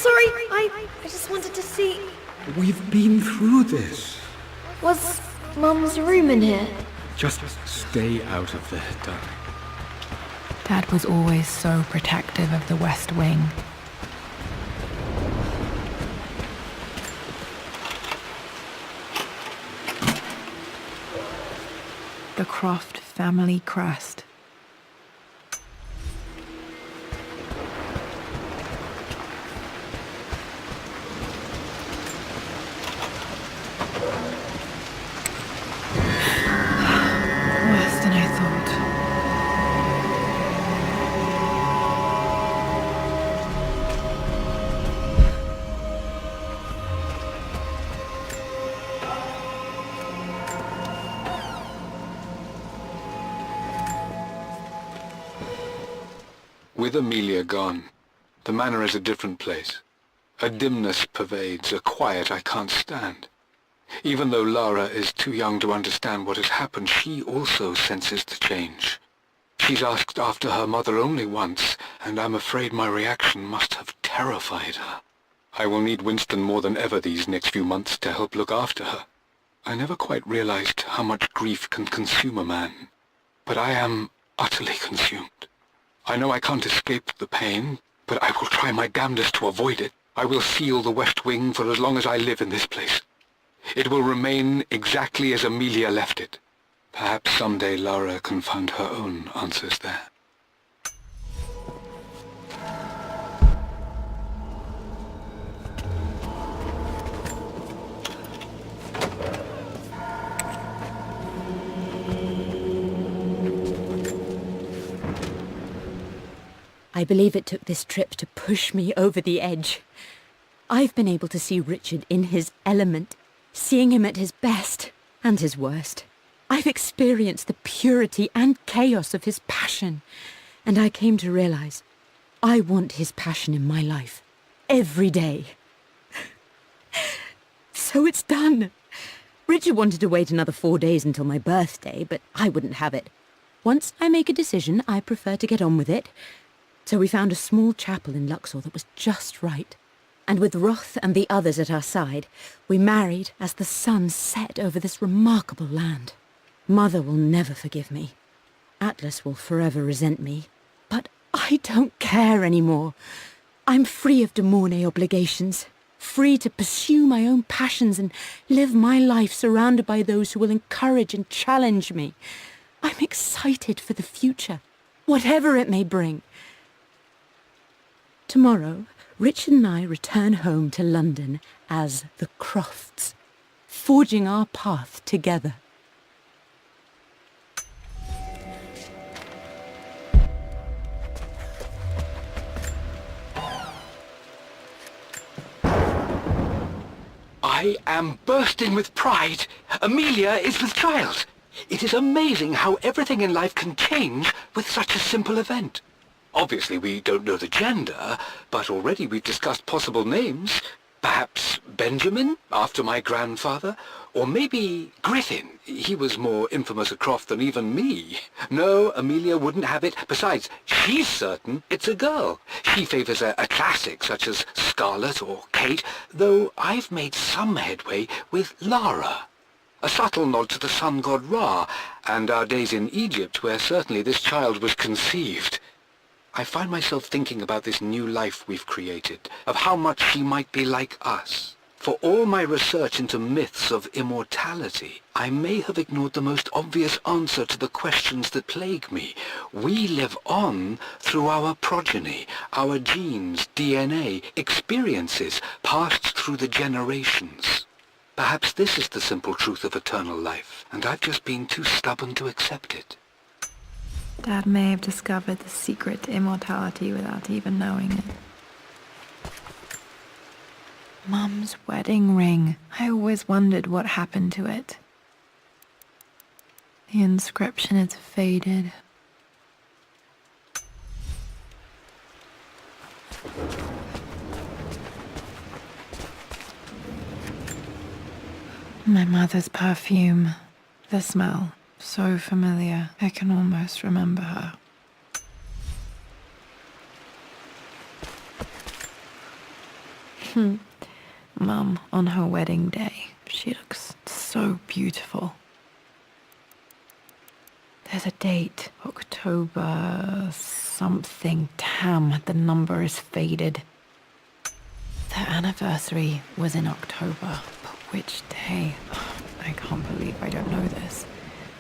sorry. I just wanted to see... We've been through this. Was Mum's room in here? Just stay out of there, darling. Dad was always so protective of the West Wing. The Croft family crest. Worse than I thought. With Amelia gone, the manor is a different place. A dimness pervades, a quiet I can't stand. Even though Lara is too young to understand what has happened, she also senses the change. She's asked after her mother only once, and I'm afraid my reaction must have terrified her. I will need Winston more than ever these next few months to help look after her. I never quite realized how much grief can consume a man, but I am utterly consumed. I know I can't escape the pain, but I will try my damnedest to avoid it. I will seal the West Wing for as long as I live in this place. It will remain exactly as Amelia left it. Perhaps someday Lara can find her own answers there. I believe it took this trip to push me over the edge. I've been able to see Richard in his element, seeing him at his best and his worst. I've experienced the purity and chaos of his passion, and I came to realize I want his passion in my life every day. So it's done. Richard wanted to wait another 4 days until my birthday, but I wouldn't have it. Once I make a decision, I prefer to get on with it. So we found a small chapel in Luxor that was just right. And with Roth and the others at our side, we married as the sun set over this remarkable land. Mother will never forgive me. Atlas will forever resent me. But I don't care anymore. I'm free of de Mornay obligations, free to pursue my own passions and live my life surrounded by those who will encourage and challenge me. I'm excited for the future, whatever it may bring. Tomorrow, Richard and I return home to London as the Crofts, forging our path together. I am bursting with pride. Amelia is with child. It is amazing how everything in life can change with such a simple event. Obviously, we don't know the gender, but already we've discussed possible names. Perhaps Benjamin, after my grandfather, or maybe Griffin. He was more infamous at Croft than even me. No, Amelia wouldn't have it. Besides, she's certain it's a girl. She favours a classic such as Scarlet or Kate, though I've made some headway with Lara. A subtle nod to the sun god Ra, and our days in Egypt, where certainly this child was conceived. I find myself thinking about this new life we've created, of how much she might be like us. For all my research into myths of immortality, I may have ignored the most obvious answer to the questions that plague me. We live on through our progeny, our genes, DNA, experiences, passed through the generations. Perhaps this is the simple truth of eternal life, and I've just been too stubborn to accept it. Dad may have discovered the secret to immortality without even knowing it. Mum's wedding ring. I always wondered what happened to it. The inscription is faded. My mother's perfume. The smell. So familiar, I can almost remember her. Mum, on her wedding day, she looks so beautiful. There's a date, October something. Damn, the number is faded. Their anniversary was in October, but which day? I can't believe I don't know this.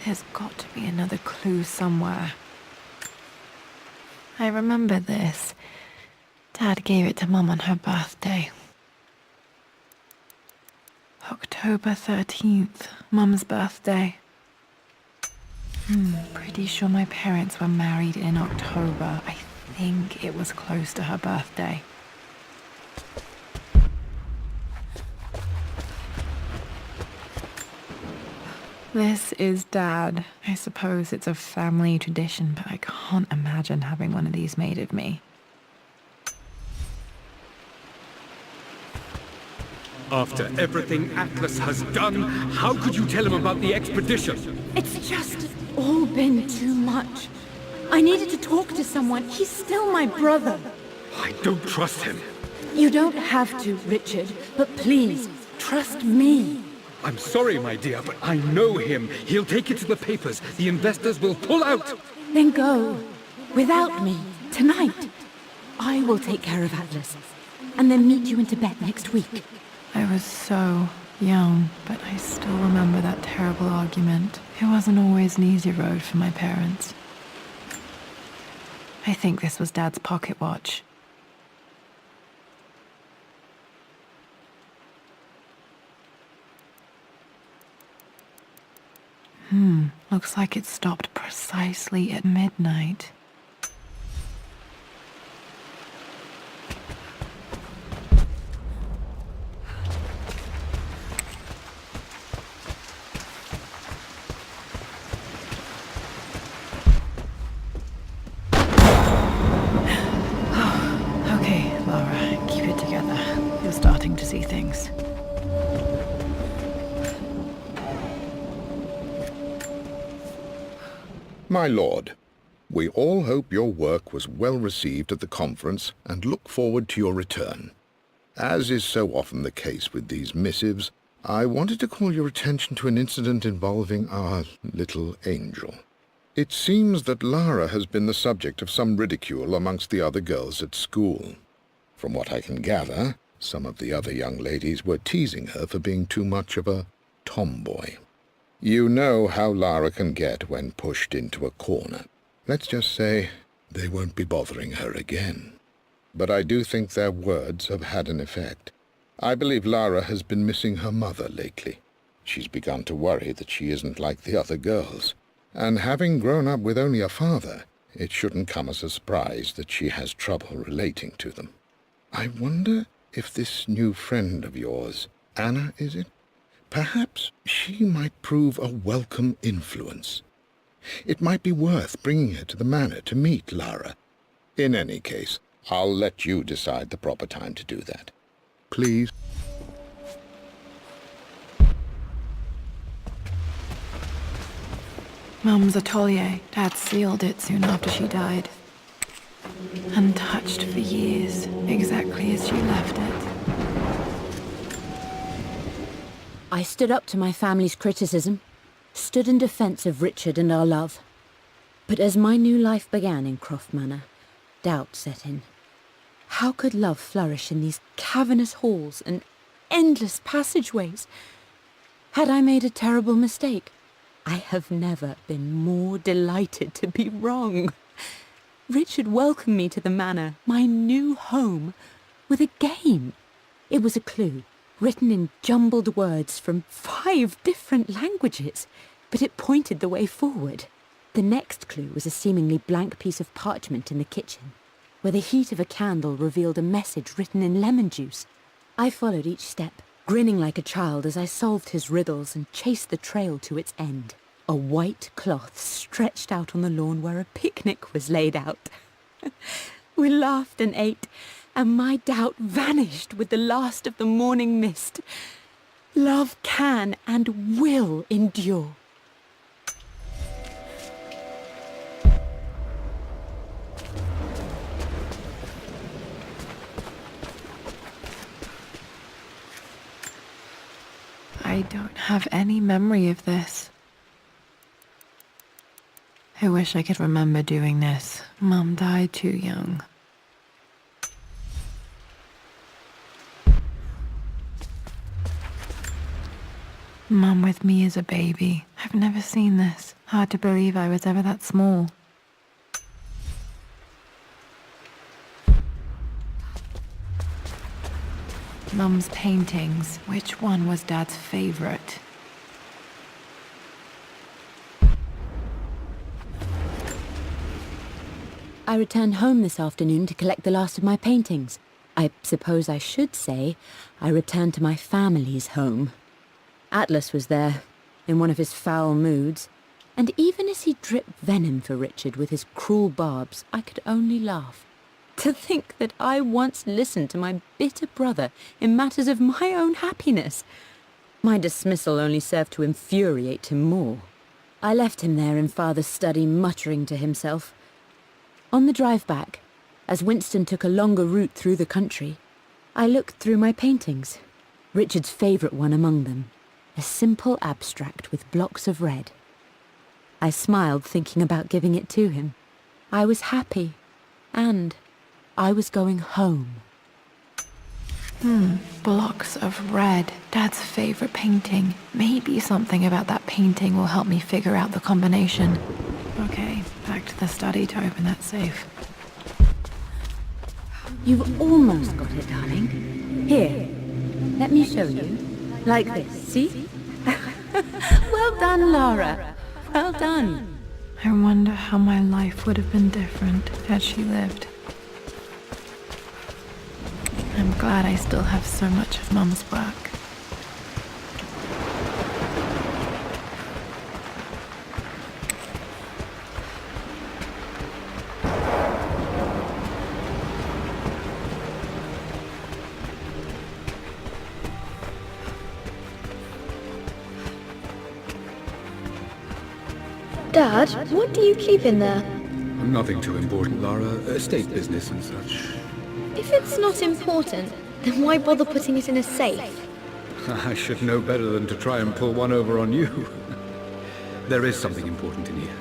There's got to be another clue somewhere. I remember this. Dad gave it to Mum on her birthday. October 13th, Mum's birthday. Pretty sure my parents were married in October. I think it was close to her birthday. This is Dad. I suppose it's a family tradition, but I can't imagine having one of these made of me. After everything Atlas has done, how could you tell him about the expedition? It's just all been too much. I needed to talk to someone. He's still my brother. I don't trust him. You don't have to, Richard, but please, trust me. I'm sorry, my dear, but I know him. He'll take it to the papers. The investors will pull out. Then go. Without me. Tonight. I will take care of Atlas. And then meet you in Tibet next week. I was so young, but I still remember that terrible argument. It wasn't always an easy road for my parents. I think this was Dad's pocket watch. Looks like it stopped precisely at midnight. Okay, Lara, keep it together. You're starting to see things. My lord, we all hope your work was well received at the conference and look forward to your return. As is so often the case with these missives, I wanted to call your attention to an incident involving our little angel. It seems that Lara has been the subject of some ridicule amongst the other girls at school. From what I can gather, some of the other young ladies were teasing her for being too much of a tomboy. You know how Lara can get when pushed into a corner. Let's just say they won't be bothering her again. But I do think their words have had an effect. I believe Lara has been missing her mother lately. She's begun to worry that she isn't like the other girls. And having grown up with only a father, it shouldn't come as a surprise that she has trouble relating to them. I wonder if this new friend of yours, Anna, is it? Perhaps she might prove a welcome influence. It might be worth bringing her to the manor to meet Lara. In any case, I'll let you decide the proper time to do that. Please. Mum's atelier. Dad sealed it soon after she died. Untouched for years, exactly as she left it. I stood up to my family's criticism, stood in defense of Richard and our love. But as my new life began in Croft Manor, doubt set in. How could love flourish in these cavernous halls and endless passageways? Had I made a terrible mistake? I have never been more delighted to be wrong. Richard welcomed me to the manor, my new home, with a game. It was a clue, written in jumbled words from 5 different languages, but it pointed the way forward. The next clue was a seemingly blank piece of parchment in the kitchen, where the heat of a candle revealed a message written in lemon juice. I followed each step, grinning like a child as I solved his riddles and chased the trail to its end. A white cloth stretched out on the lawn where a picnic was laid out. We laughed and ate, and my doubt vanished with the last of the morning mist. Love can and will endure. I don't have any memory of this. I wish I could remember doing this. Mum died too young. Mum with me as a baby. I've never seen this. Hard to believe I was ever that small. Mum's paintings. Which one was Dad's favorite? I returned home this afternoon to collect the last of my paintings. I suppose I should say I returned to my family's home. Atlas was there, in one of his foul moods, and even as he dripped venom for Richard with his cruel barbs, I could only laugh. To think that I once listened to my bitter brother in matters of my own happiness. My dismissal only served to infuriate him more. I left him there in Father's study, muttering to himself. On the drive back, as Winston took a longer route through the country, I looked through my paintings, Richard's favourite one among them, a simple abstract with blocks of red. I smiled, thinking about giving it to him. I was happy, and I was going home. Blocks of red. Dad's favorite painting. Maybe something about that painting will help me figure out the combination. Okay, back to the study to open that safe. You've almost got it, darling. Here, let me show you. Like this, see? Well done, Lara. Well done. I wonder how my life would have been different had she lived. I'm glad I still have so much of Mum's work. Dad, what do you keep in there? Nothing too important, Lara. Estate business and such. If it's not important, then why bother putting it in a safe? I should know better than to try and pull one over on you. There is something important in here.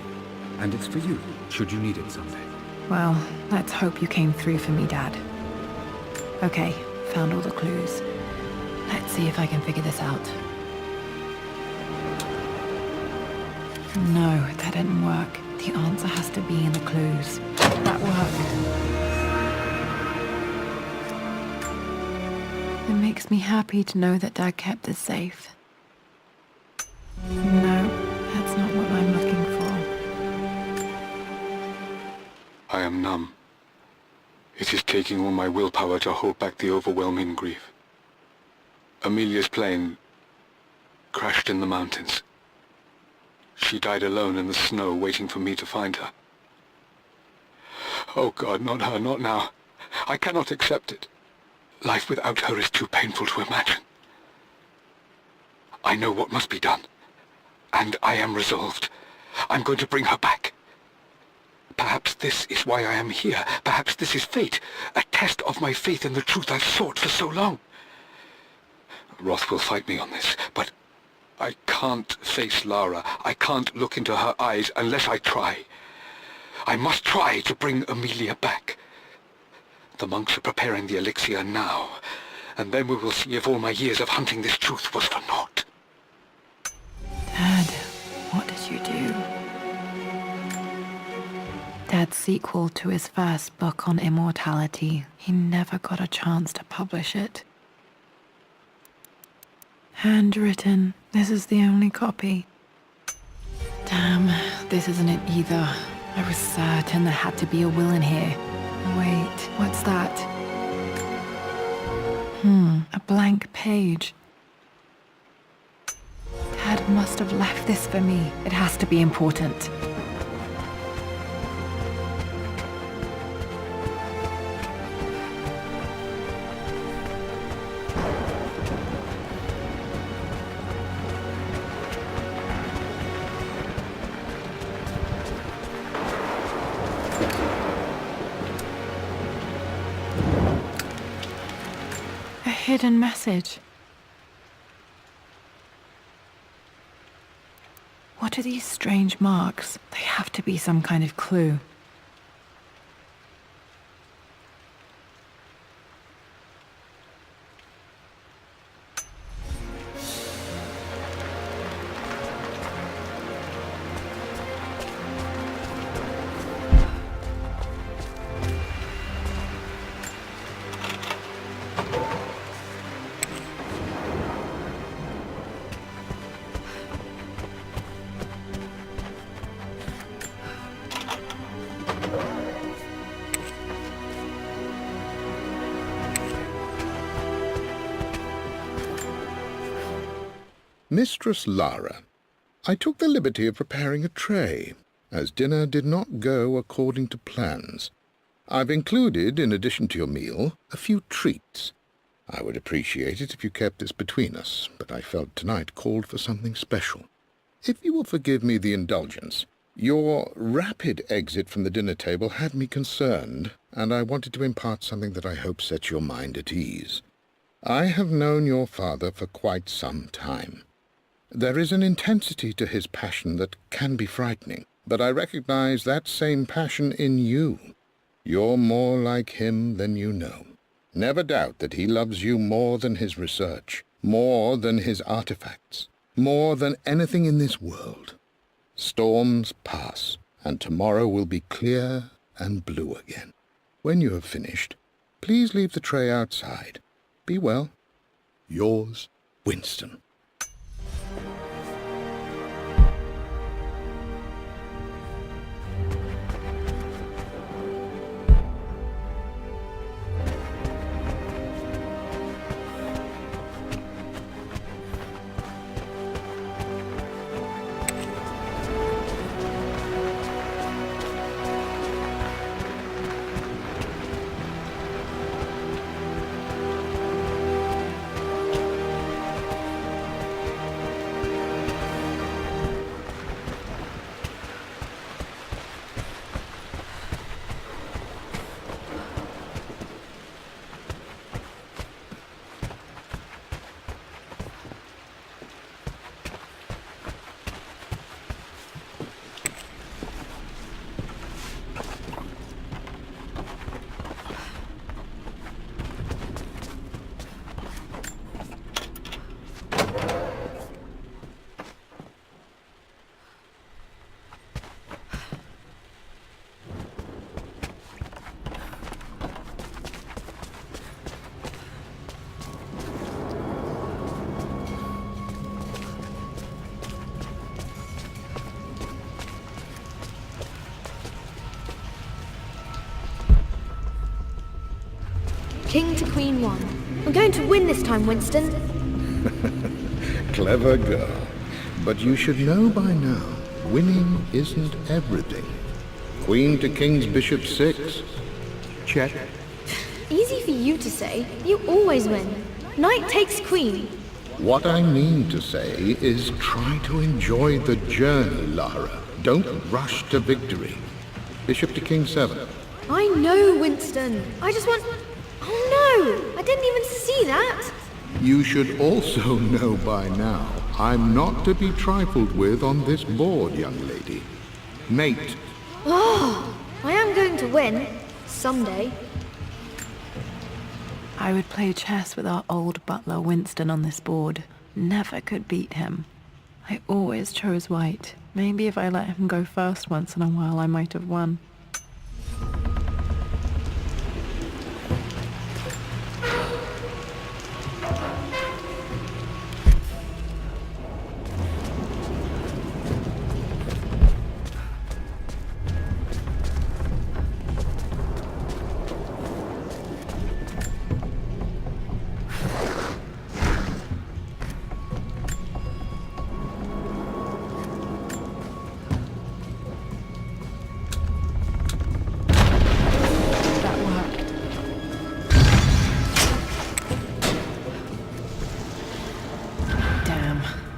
And it's for you, should you need it someday. Well, let's hope you came through for me, Dad. Okay, found all the clues. Let's see if I can figure this out. No, that didn't work. The answer has to be in the clues. That worked. It makes me happy to know that Dad kept this safe. No, that's not what I'm looking for. I am numb. It is taking all my willpower to hold back the overwhelming grief. Amelia's plane crashed in the mountains. She died alone in the snow, waiting for me to find her. Oh God, not her, not now. I cannot accept it. Life without her is too painful to imagine. I know what must be done, and I am resolved. I'm going to bring her back. Perhaps this is why I am here. Perhaps this is fate, a test of my faith in the truth I've sought for so long. Roth will fight me on this, but I can't face Lara. I can't look into her eyes unless I try. I must try to bring Amelia back. The monks are preparing the elixir now, and then we will see if all my years of hunting this truth was for naught. Dad, what did you do? Dad's sequel to his first book on immortality. He never got a chance to publish it. Handwritten. This is the only copy. Damn, this isn't it either. I was certain there had to be a will in here. Wait, what's that? A blank page. Dad must have left this for me. It has to be important. A hidden message. What are these strange marks? They have to be some kind of clue. Mistress Lara, I took the liberty of preparing a tray, as dinner did not go according to plans. I've included, in addition to your meal, a few treats. I would appreciate it if you kept this between us, but I felt tonight called for something special. If you will forgive me the indulgence, your rapid exit from the dinner table had me concerned, and I wanted to impart something that I hope sets your mind at ease. I have known your father for quite some time. There is an intensity to his passion that can be frightening, but I recognize that same passion in you. You're more like him than you know. Never doubt that he loves you more than his research, more than his artifacts, more than anything in this world. Storms pass, and tomorrow will be clear and blue again. When you have finished, please leave the tray outside. Be well. Yours, Winston. King to Queen 1. I'm going to win this time, Winston. Clever girl. But you should know by now, winning isn't everything. Queen to King's Bishop 6. Check. Easy for you to say. You always win. Knight takes Queen. What I mean to say is try to enjoy the journey, Lara. Don't rush to victory. Bishop to King 7. I know, Winston. I just want... Oh no! I didn't even see that! You should also know by now, I'm not to be trifled with on this board, young lady. Mate. Oh, I am going to win. Someday. I would play chess with our old butler Winston on this board. Never could beat him. I always chose white. Maybe if I let him go first once in a while, I might have won.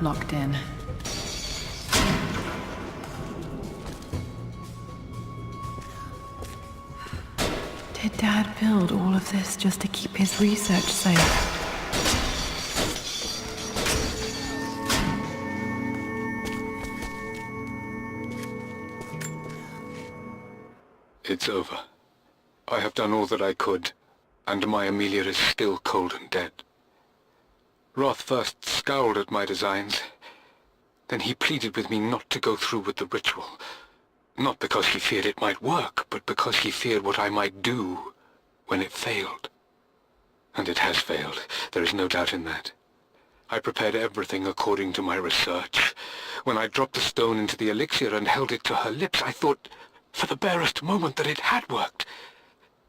Locked in. Did Dad build all of this just to keep his research safe? It's over. I have done all that I could, and my Amelia is still cold and dead. Roth first scowled at my designs. Then he pleaded with me not to go through with the ritual. Not because he feared it might work, but because he feared what I might do when it failed. And it has failed. There is no doubt in that. I prepared everything according to my research. When I dropped the stone into the elixir and held it to her lips, I thought for the barest moment that it had worked.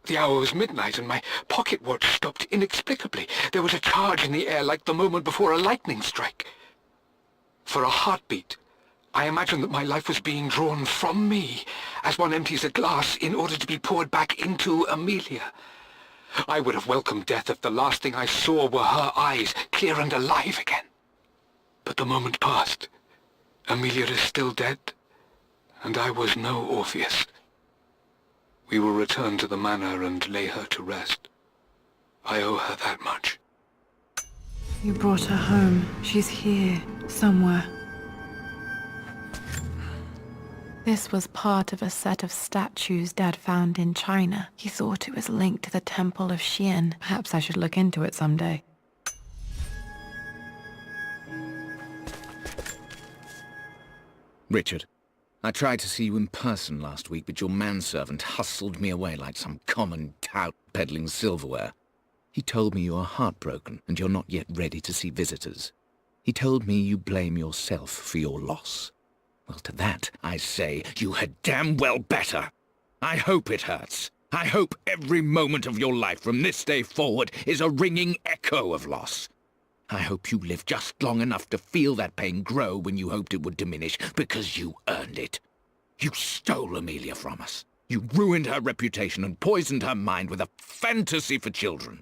The hour was midnight and my pocket watch stopped inexplicably. There was a charge in the air like the moment before a lightning strike. For a heartbeat, I imagined that my life was being drawn from me as one empties a glass in order to be poured back into Amelia. I would have welcomed death if the last thing I saw were her eyes, clear and alive again. But the moment passed. Amelia is still dead, and I was no Orpheus. We will return to the manor and lay her to rest. I owe her that much. You brought her home. She's here, somewhere. This was part of a set of statues Dad found in China. He thought it was linked to the Temple of Xian. Perhaps I should look into it someday. Richard, I tried to see you in person last week, but your manservant hustled me away like some common tout peddling silverware. He told me you are heartbroken and you're not yet ready to see visitors. He told me you blame yourself for your loss. Well, to that, I say, you had damn well better. I hope it hurts. I hope every moment of your life from this day forward is a ringing echo of loss. I hope you live just long enough to feel that pain grow when you hoped it would diminish, because you earned it. You stole Amelia from us. You ruined her reputation and poisoned her mind with a fantasy for children.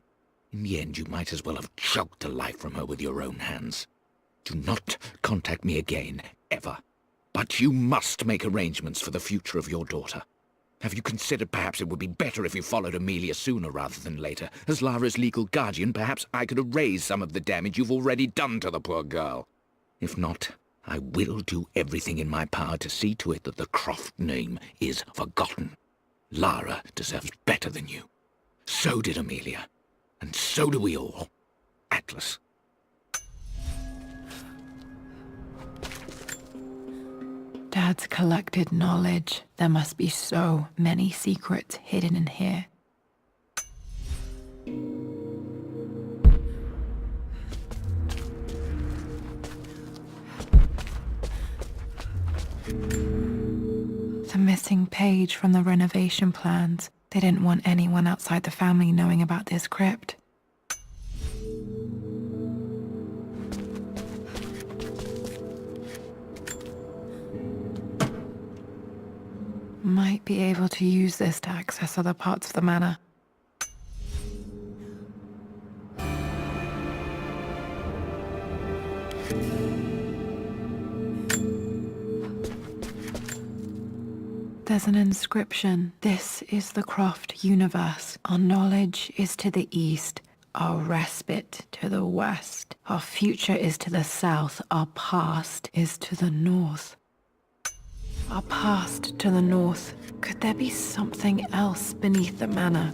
In the end, you might as well have choked the life from her with your own hands. Do not contact me again, ever. But you must make arrangements for the future of your daughter. Have you considered perhaps it would be better if you followed Amelia sooner rather than later? As Lara's legal guardian, perhaps I could erase some of the damage you've already done to the poor girl. If not, I will do everything in my power to see to it that the Croft name is forgotten. Lara deserves better than you. So did Amelia. And so do we all. Atlas. Dad's collected knowledge. There must be so many secrets hidden in here. The missing page from the renovation plans. They didn't want anyone outside the family knowing about this crypt. Might be able to use this to access other parts of the manor. There's an inscription. This is the Croft universe. Our knowledge is to the east, our respite to the west. Our future is to the south, our past is to the north. Our past to the north. Could there be something else beneath the manor?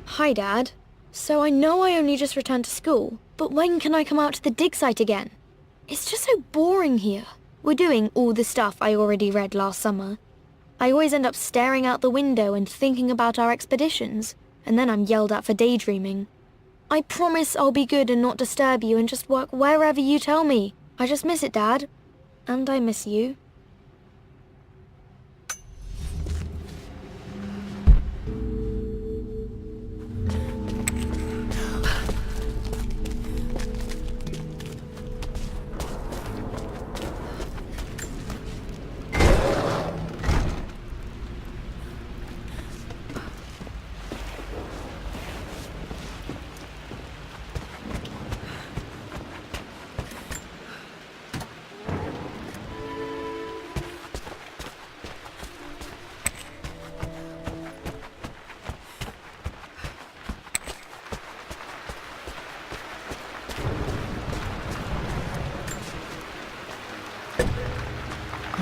Hi, Dad. So I know I only just returned to school, but when can I come out to the dig site again? It's just so boring here. We're doing all the stuff I already read last summer. I always end up staring out the window and thinking about our expeditions, and then I'm yelled at for daydreaming. I promise I'll be good and not disturb you and just work wherever you tell me. I just miss it, Dad. And I miss you.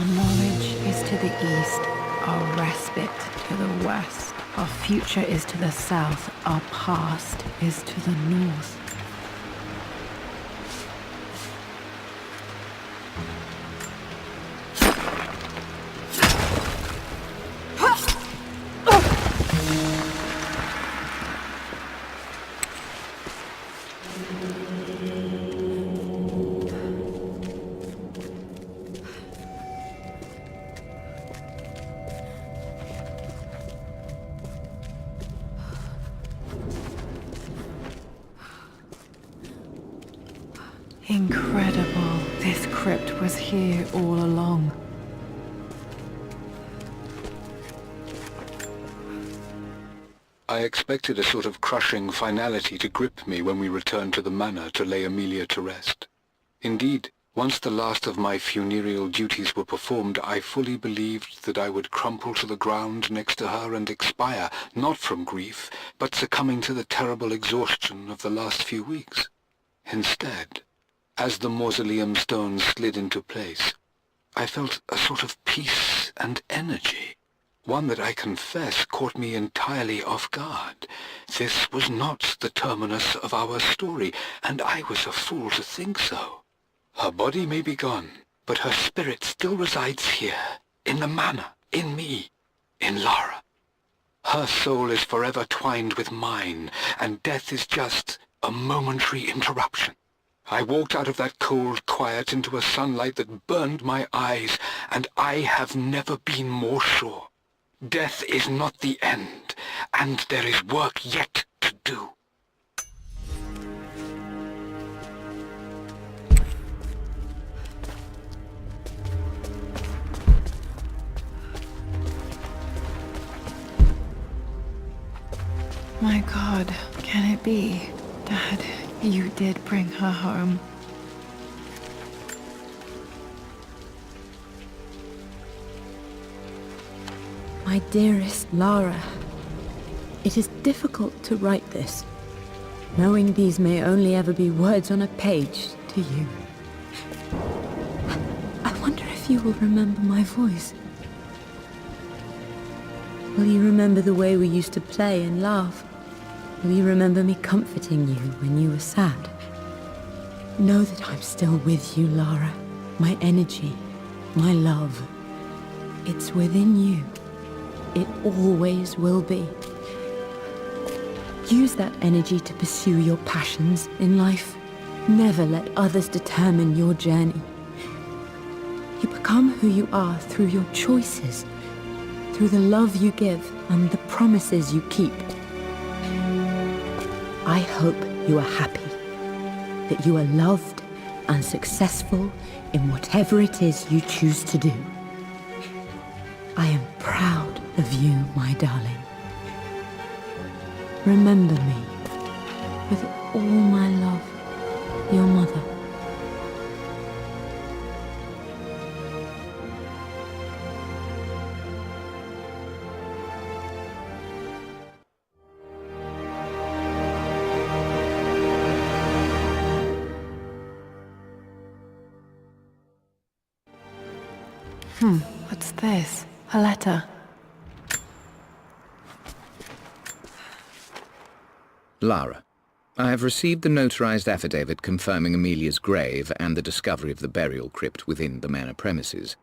Our knowledge is to the east, our respite to the west. Our future is to the south, our past is to the north. Incredible. This crypt was here all along. I expected a sort of crushing finality to grip me when we returned to the manor to lay Amelia to rest. Indeed, once the last of my funereal duties were performed, I fully believed that I would crumple to the ground next to her and expire, not from grief, but succumbing to the terrible exhaustion of the last few weeks. Instead, as the mausoleum stones slid into place, I felt a sort of peace and energy, one that I confess caught me entirely off guard. This was not the terminus of our story, and I was a fool to think so. Her body may be gone, but her spirit still resides here, in the manor, in me, in Lara. Her soul is forever twined with mine, and death is just a momentary interruption. I walked out of that cold quiet into a sunlight that burned my eyes, and I have never been more sure. Death is not the end, and there is work yet to do. My God, can it be? Dad, you did bring her home. My dearest Lara, it is difficult to write this, knowing these may only ever be words on a page to you. I wonder if you will remember my voice. Will you remember the way we used to play and laugh? Will you remember me comforting you when you were sad? Know that I'm still with you, Lara. My energy, my love, it's within you. It always will be. Use that energy to pursue your passions in life. Never let others determine your journey. You become who you are through your choices, through the love you give and the promises you keep. I hope you are happy, that you are loved and successful in whatever it is you choose to do. I am proud of you, my darling. Remember me, with all my love, your mother. What's this? A letter. Lara, I have received the notarized affidavit confirming Amelia's grave and the discovery of the burial crypt within the manor premises.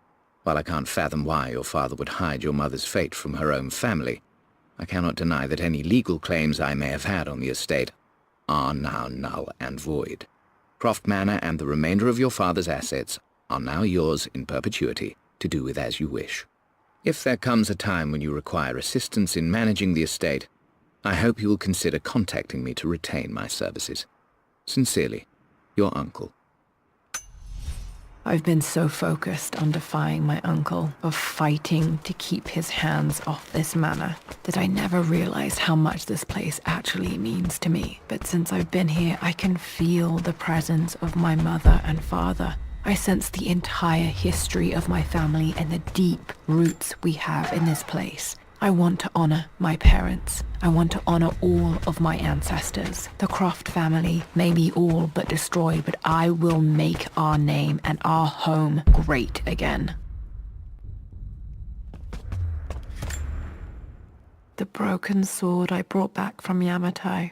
While I can't fathom why your father would hide your mother's fate from her own family, I cannot deny that any legal claims I may have had on the estate are now null and void. Croft Manor and the remainder of your father's assets are now yours in perpetuity, to do with as you wish. If there comes a time when you require assistance in managing the estate, I hope you will consider contacting me to retain my services. Sincerely, your uncle. I've been so focused on defying my uncle, of fighting to keep his hands off this manor, that I never realized how much this place actually means to me. But since I've been here, I can feel the presence of my mother and father. I sense the entire history of my family and the deep roots we have in this place. I want to honor my parents. I want to honor all of my ancestors. The Croft family may be all but destroyed, but I will make our name and our home great again. The broken sword I brought back from Yamato.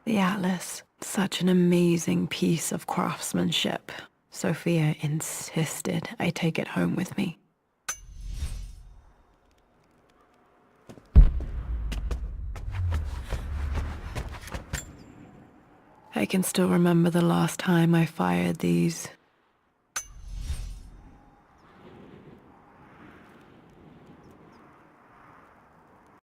The atlas, such an amazing piece of craftsmanship. Sophia insisted I take it home with me. I can still remember the last time I fired these